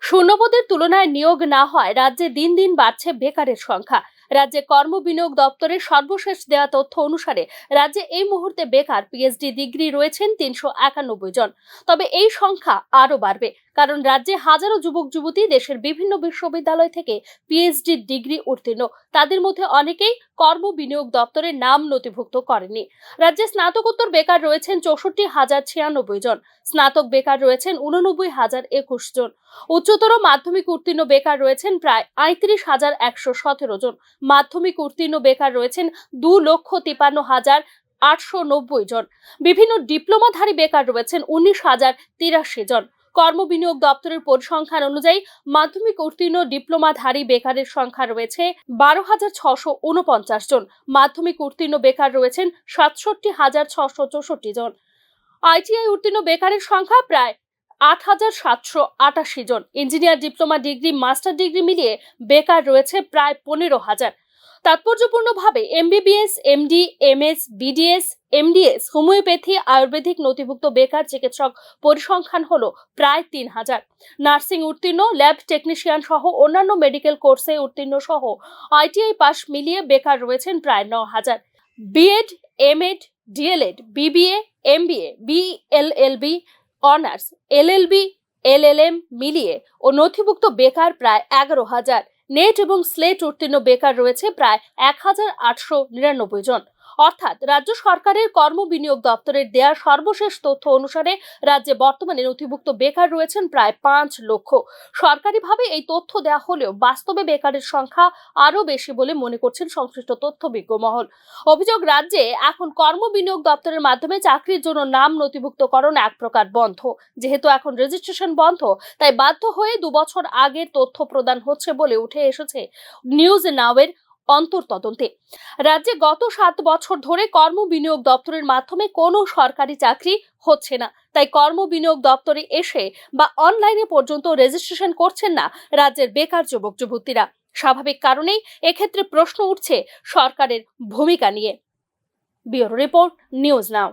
শূন্যপদের তুলনায় নিয়োগ না হয় রাজ্যে দিন দিন বাড়ছে বেকারের সংখ্যা। রাজ্যে কর্ম বিনিয়োগ দপ্তরের সর্বশেষ দেওয়া তথ্য অনুসারে রাজ্যে এই মুহূর্তে বেকার পিএইচডি ডিগ্রি রয়েছেন 391 জন। তবে এই সংখ্যা আরো বাড়বে, কারণ রাজ্যে হাজারো যুবক যুবতী দেশের বিভিন্ন বিশ্ববিদ্যালয় থেকে পিএইচডি ডিগ্রি উত্তীর্ণ। তাদের মধ্যে অনেকেই কর্ম বিনিয়োগ দপ্তরের নাম নথিভুক্ত করেননি। রাজ্যে স্নাতকোত্তর বেকার রয়েছেন 64,096 জন, স্নাতক বেকার রয়েছেন 89,021 জন, উচ্চতর মাধ্যমিক উত্তীর্ণ বেকার রয়েছেন প্রায় 35,117 জন, মাধ্যমিক উত্তীর্ণ বেকার রয়েছেন 2,53,890 জন, বিভিন্ন ডিপ্লোমাধারী বেকার রয়েছেন 19,083 জন। কর্ম বিনিয়োগ দপ্তরের পরিসংখ্যান অনুযায়ী মাধ্যমিক উত্তীর্ণ ডিপ্লোমাধারী বেকারের সংখ্যা রয়েছে 12,649 জন, মাধ্যমিক উত্তীর্ণ বেকার রয়েছেন 67,664 জন, আইটিআই উত্তীর্ণ বেকারের সংখ্যা প্রায় 8,788 জন, engineer diploma degree master degree মিলিয়ে বেকার রয়েছে প্রায় 15,000। তাৎপর্যপূর্ণভাবে MBBS, MD, MS, BDS, MDS, homeopathy, Ayurvedic নথিভুক্ত বেকার চিকিৎসক পরিসংখ্যান হলো প্রায় 3,000। নার্সিং উত্তীর্ণ, ল্যাব টেকনিশিয়ান সহ অন্যান্য মেডিকেল কোর্সে উত্তীর্ণ সহ আইটিআই পাস মিলিয়ে বেকার রয়েছেন প্রায় 9,000। BEd, MEd, DElEd, BBA, MBA, BLLB, honours, LLB, LLM মিলিয়ে ও নথিভুক্ত বেকার প্রায় 11,000। নেট এবং স্লেট উত্তীর্ণ বেকার রয়েছে প্রায় 1,899 জন। অর্থাৎ রাজ্য সরকারের কর্ম বিনিয়োগ দপ্তরের দেয়া সর্বশেষ তথ্য অনুসারে রাজ্যে বর্তমানে নথিভুক্ত বেকার রয়েছেন প্রায় 5 লক্ষ। সরকারিভাবে এই তথ্য দেওয়া হলেও বাস্তবে বেকারের সংখ্যা আরো বেশি বলে মনে করছেন সংশ্লিষ্ট তথ্যবিজ্ঞ মহল। অভিযোগ, রাজ্যে এখন কর্ম বিনিয়োগ দপ্তরের মাধ্যমে চাকরির জন্য নাম নথিভুক্তকরণ এক প্রকার বন্ধ। যেহেতু এখন রেজিস্ট্রেশন বন্ধ, তাই বাধ্য হয়ে 2 বছর আগের তথ্য প্রদান হচ্ছে বলে উঠে এসেছে নিউজ নাওয়ের অন্তর্তদন্তে। রাজ্যে গত 7 বছর ধরে কর্ম বিনিয়োগ দপ্তরের মাধ্যমে কোনো সরকারি চাকরি হচ্ছে না, তাই কর্ম বিনিয়োগ দপ্তরে এসে বা অনলাইনে পর্যন্ত রেজিস্ট্রেশন করছেন না রাজ্যের বেকার যুবক যুবতীরা। স্বাভাবিক কারণেই এক্ষেত্রে প্রশ্ন উঠছে সরকারের ভূমিকা নিয়ে। Bureau report, news now.